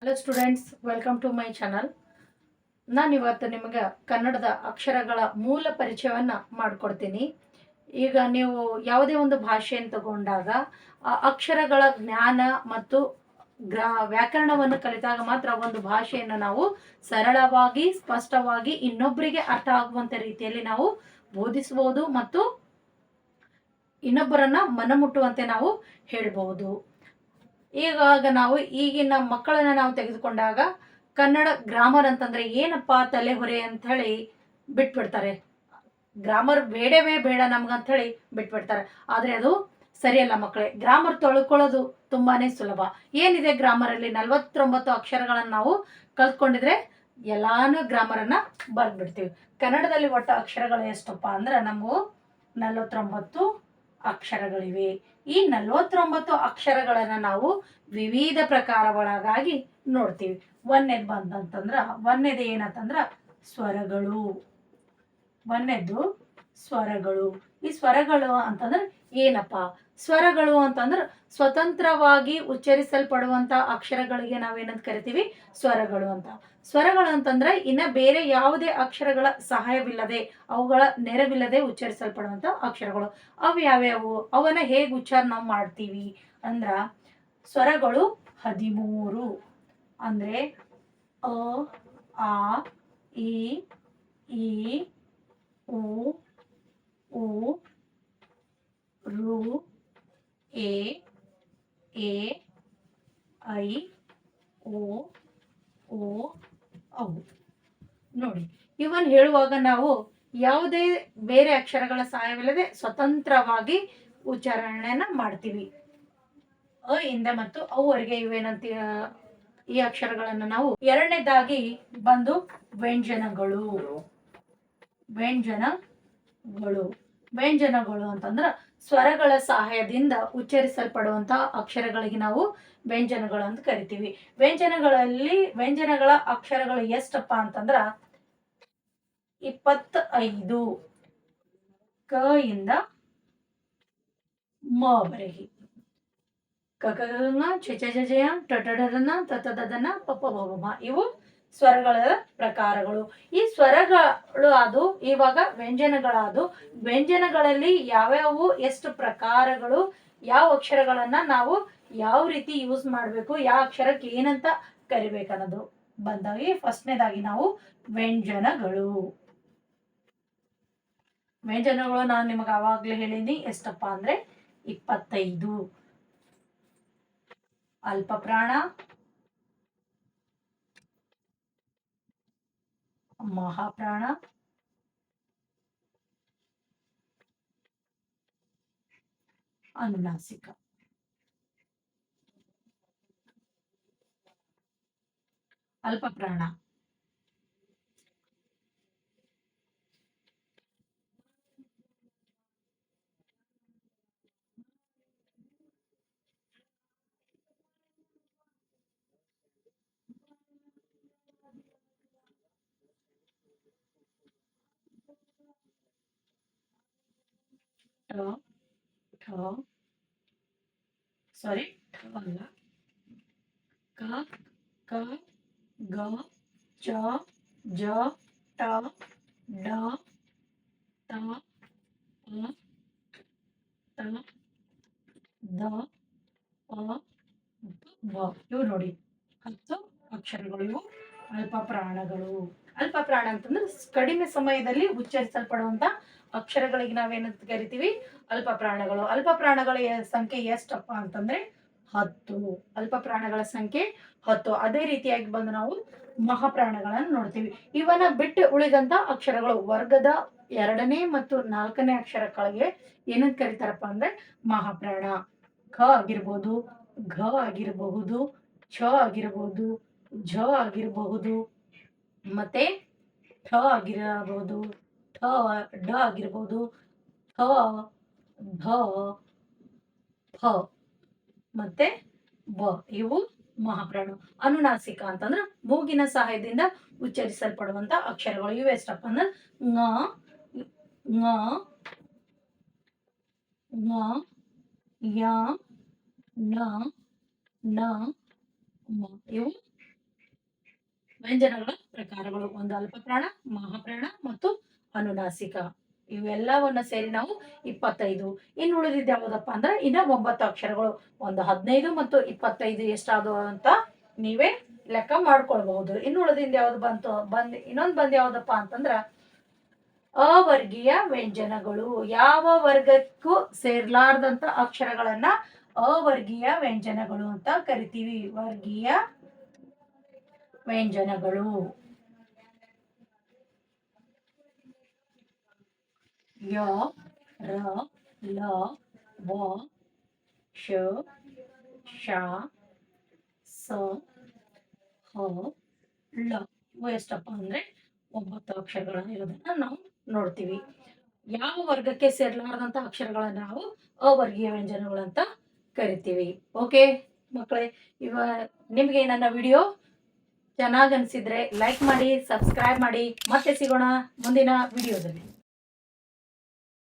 Hello students, welcome to my channel. ನಾನಿವತ್ತು ನಿಮಗೆ ಕನ್ನಡದ ಅಕ್ಷರಗಳ ಮೂಲ ಪರಿಚಯವನ್ನು ಮಾಡಿಕೊಡ್ತೀನಿ. ಈಗ ನೀವು ಯಾವುದೇ ಒಂದು ಭಾಷೆಯನ್ನು ತಗೊಂಡಾಗ ಆ ಅಕ್ಷರಗಳ ಜ್ಞಾನ ಮತ್ತು ವ್ಯಾಕರಣವನ್ನು ಕಲಿತಾಗ ಮಾತ್ರ ಒಂದು ಭಾಷೆಯನ್ನು ನಾವು ಸರಳವಾಗಿ, ಸ್ಪಷ್ಟವಾಗಿ, ಇನ್ನೊಬ್ಬರಿಗೆ ಅರ್ಥ ಆಗುವಂಥ ರೀತಿಯಲ್ಲಿ ನಾವು ಬೋಧಿಸಬಹುದು ಮತ್ತು ಇನ್ನೊಬ್ಬರನ್ನ ಮನಮುಟ್ಟುವಂತೆ ನಾವು ಹೇಳ್ಬಹುದು. ಈಗಾಗ ನಾವು ಈಗಿನ ಮಕ್ಕಳನ್ನ ನಾವು ತೆಗೆದುಕೊಂಡಾಗ ಕನ್ನಡ ಗ್ರಾಮರ್ ಅಂತಂದ್ರೆ ಏನಪ್ಪ ತಲೆಹೊರೆ ಅಂತ ಹೇಳಿ ಬಿಟ್ಬಿಡ್ತಾರೆ. ಗ್ರಾಮರ್ ಬೇಡವೇ ಬೇಡ ನಮ್ಗಂತ ಹೇಳಿ ಬಿಟ್ಬಿಡ್ತಾರೆ. ಆದ್ರೆ ಅದು ಸರಿಯಲ್ಲ ಮಕ್ಕಳೇ. ಗ್ರಾಮರ್ ತೊಳ್ಕೊಳ್ಳೋದು ತುಂಬಾನೇ ಸುಲಭ. ಏನಿದೆ ಗ್ರಾಮರಲ್ಲಿ 49 ಅಕ್ಷರಗಳನ್ನು ನಾವು ಕಲ್ತ್ಕೊಂಡಿದ್ರೆ ಎಲ್ಲಾನು ಗ್ರಾಮರನ್ನ ಬರ್ದ್ಬಿಡ್ತೀವಿ. ಕನ್ನಡದಲ್ಲಿ ಒಟ್ಟು ಅಕ್ಷರಗಳು ಎಷ್ಟಪ್ಪ ಅಂದ್ರೆ ನಮಗೂ 49 ಅಕ್ಷರಗಳಿವೆ. ಈ 49 ಅಕ್ಷರಗಳನ್ನು ನಾವು ವಿವಿಧ ಪ್ರಕಾರಗಳಾಗಿ ನೋಡ್ತೀವಿ. ಒಂದನೇದು ಬಂದಂತಂದ್ರ ಒಂದನೇದು ಏನಂತಂದ್ರ ಸ್ವರಗಳು. ಒಂದನೇದು ಸ್ವರಗಳು. ಈ ಸ್ವರಗಳು ಅಂತಂದ್ರೆ ಏನಪ್ಪ? ಸ್ವರಗಳು ಅಂತಂದ್ರೆ ಸ್ವತಂತ್ರವಾಗಿ ಉಚ್ಚರಿಸಲ್ಪಡುವಂತ ಅಕ್ಷರಗಳಿಗೆ ನಾವೇನಂತ ಕರಿತೀವಿ? ಸ್ವರಗಳು ಅಂತ. ಸ್ವರಗಳು ಅಂತಂದ್ರೆ ಇನ್ನ ಬೇರೆ ಯಾವುದೇ ಅಕ್ಷರಗಳ ಸಹಾಯವಿಲ್ಲದೆ, ಅವುಗಳ ನೆರವಿಲ್ಲದೆ ಉಚ್ಚರಿಸಲ್ಪಡುವಂತ ಅಕ್ಷರಗಳು. ಅವು ಯಾವ್ಯಾವು? ಅವನ್ನ ಹೇಗೆ ಉಚ್ಚಾರ ನಾವು ಮಾಡ್ತೀವಿ ಅಂದ್ರ ಸ್ವರಗಳು 13. ಅಂದ್ರೆ ಅ, ಆ, ಇ, ಈ, ಉ, ಊ, ರು, ಎ, ಐ, ಓ, ಅವು. ನೋಡಿ, ಇವನ್ ಹೇಳುವಾಗ ನಾವು ಯಾವುದೇ ಬೇರೆ ಅಕ್ಷರಗಳ ಸಹಾಯವಿಲ್ಲದೆ ಸ್ವತಂತ್ರವಾಗಿ ಉಚ್ಚಾರಣೆಯನ್ನ ಮಾಡ್ತೀವಿ. ಅ ಇಂದ ಮತ್ತು ಅವರೆಗೆ ಇವೇನಂತ ಈ ಅಕ್ಷರಗಳನ್ನು ನಾವು. ಎರಡನೇದಾಗಿ ಬಂದು ವ್ಯಂಜನಗಳು. ವ್ಯಂಜನಗಳು ವ್ಯಂಜನಗಳು ಅಂತಂದ್ರ ಸ್ವರಗಳ ಸಹಾಯದಿಂದ ಉಚ್ಚರಿಸಲ್ಪಡುವಂತಹ ಅಕ್ಷರಗಳಿಗೆ ನಾವು ವ್ಯಂಜನಗಳು ಅಂತ ಕರಿತೀವಿ. ವ್ಯಂಜನಗಳ ಅಕ್ಷರಗಳು ಎಷ್ಟಪ್ಪ ಅಂತಂದ್ರ 25. ಕ ಇಂದ ಮ ವರೆಗೆ. ಕಕಗಂಗ ಚಚಜಯ ಟಟಡರನ ತತದನ ಪಪಭಮ. ಇವು ಸ್ವರಗಳ ಪ್ರಕಾರಗಳು. ಈ ಸ್ವರಗಳು ಅದು. ಇವಾಗ ವ್ಯಂಜನಗಳಾದು. ವ್ಯಂಜನಗಳಲ್ಲಿ ಯಾವ್ಯಾವು, ಎಷ್ಟು ಪ್ರಕಾರಗಳು, ಯಾವ ಅಕ್ಷರಗಳನ್ನ ನಾವು ಯಾವ ರೀತಿ ಯೂಸ್ ಮಾಡಬೇಕು, ಯಾವ ಅಕ್ಷರಕ್ಕೆ ಏನಂತ ಕರಿಬೇಕನ್ನೋದು ಬಂದಾಗಿ ಫಸ್ಟ್ನೇದಾಗಿ ನಾವು ವ್ಯಂಜನಗಳು. ವ್ಯಂಜನಗಳು ನಾನು ನಿಮಗೆ ಆವಾಗ್ಲೇ ಹೇಳಿನಿ ಎಷ್ಟಪ್ಪ ಅಂದ್ರೆ 25. ಅಲ್ಪ ಪ್ರಾಣ, ಮಹಾಪ್ರಾಣ, ಅನುನಾಸಿಕ. ಅಲ್ಪ ಪ್ರಾಣ, ಠ ಠ ಸಾರಿ ಠ ಅಲ್ಲ, ಕ ಕ ಗ ಚ ಜ ಟ ಡ ತ ಪ ತ ದ ಪ ವ. ಇವು ನೋಡಿ 10 ಅಕ್ಷರಗಳು. ಇವು ಅಲ್ಪ ಪ್ರಾಣಗಳು. ಅಲ್ಪ ಪ್ರಾಣ ಅಂತಂದ್ರೆ ಕಡಿಮೆ ಸಮಯದಲ್ಲಿ ಉಚ್ಚರಿಸಲ್ಪಡುವಂತ ಅಕ್ಷರಗಳಿಗೆ ನಾವೇನಂತ ಕರಿತೀವಿ? ಅಲ್ಪ ಪ್ರಾಣಗಳು. ಅಲ್ಪ ಪ್ರಾಣಗಳ ಸಂಖ್ಯೆ ಎಷ್ಟಪ್ಪ ಅಂತಂದ್ರೆ 10. ಅಲ್ಪ ಪ್ರಾಣಗಳ ಸಂಖ್ಯೆ 10. ಅದೇ ರೀತಿಯಾಗಿ ಬಂದು ನಾವು ಮಹಾಪ್ರಾಣಗಳನ್ನು ನೋಡ್ತೀವಿ. ಇವನ್ನ ಬಿಟ್ಟು ಉಳಿದಂತ ಅಕ್ಷರಗಳು ವರ್ಗದ 2ನೇ ಮತ್ತು 4ನೇ ಅಕ್ಷರಗಳಿಗೆ ಏನಂತ ಕರಿತಾರಪ್ಪ ಅಂದ್ರೆ ಮಹಾಪ್ರಾಣ. ಖ ಆಗಿರ್ಬೋದು, ಘ ಆಗಿರಬಹುದು, ಛ ಆಗಿರಬಹುದು, ಝ ಆಗಿರಬಹುದು, ಮತ್ತೆ ಠ ಆಗಿರಬಹುದು, ಠ ಡ ಆಗಿರಬಹುದು, ಥ ಧ ಫ ಮತ್ತೆ ಬ. ಇವು ಮಹಾಪ್ರಾಣ. ಅನುನಾಸಿಕ ಅಂತಂದ್ರೆ ಮೂಗಿನ ಸಹಾಯದಿಂದ ಉಚ್ಚರಿಸಲ್ಪಡುವಂತ ಅಕ್ಷರಗಳು. ಇವು ಎಷ್ಟಪ್ಪ ಅಂದ್ರೆ ಂಗ, ಂಗ, ಂಗ, ಯ, ನ, ನ, ಮ. ಇವು ವ್ಯಂಜನಗಳ ಪ್ರಕಾರಗಳು ಒಂದು ಅಲ್ಪಪ್ರಾಣ, ಮಹಾಪ್ರಾಣ ಮತ್ತು ಅನುನಾಸಿಕ. ಇವೆಲ್ಲವನ್ನ ಸೇರಿ ನಾವು 25. ಇನ್ನು ಉಳಿದಿದ್ದು ಯಾವುದಪ್ಪ ಅಂದ್ರೆ ಇನ್ನ 9 ಅಕ್ಷರಗಳು. ಒಂದು 15 ಮತ್ತು 25 ಎಷ್ಟಾದವು ಅಂತ ನೀವೇ ಲೆಕ್ಕ ಮಾಡ್ಕೊಳ್ಬಹುದು. ಇನ್ನು ಉಳಿದಿಂದ ಯಾವ್ದು ಇನ್ನೊಂದು ಬಂದು ಯಾವ್ದಪ್ಪ ಅಂತಂದ್ರ ಅವರ್ಗೀಯ ವ್ಯಂಜನಗಳು. ಯಾವ ವರ್ಗಕ್ಕೂ ಸೇರ್ಲಾರ್ದಂತ ಅಕ್ಷರಗಳನ್ನ ಅವರ್ಗೀಯ ವ್ಯಂಜನಗಳು ಅಂತ ಕರಿತೀವಿ. ವರ್ಗೀಯ ವ್ಯಂಜನಗಳು. ಯ, ರ, ಲ, ವ, ಶ, ಶ, ಸ, ಹ, ಳ. ಇವು ಎಷ್ಟಪ್ಪ ಅಂದ್ರೆ 9 ಅಕ್ಷರಗಳನ್ನ ಇರೋದನ್ನ ನಾವು ನೋಡ್ತೀವಿ. ಯಾವ ವರ್ಗಕ್ಕೆ ಸೇರ್ಲಾರ್ದಂತ ಅಕ್ಷರಗಳನ್ನ ನಾವು ಅವರ್ಗೀಯ ವ್ಯಂಜನಗಳಂತ ಕರಿತೀವಿ. ಓಕೆ ಮಕ್ಕಳೇ, ನಿಮ್ಗೆ ನನ್ನ ವಿಡಿಯೋ ಚೆನ್ನಾಗಿ ಅನಿಸಿದ್ರೆ ಲೈಕ್ ಮಾಡಿ, ಸಬ್ಸ್ಕ್ರೈಬ್ ಮಾಡಿ. ಮತ್ತೆ ಸಿಗೋಣ ಮುಂದಿನ ವಿಡಿಯೋದಲ್ಲಿ.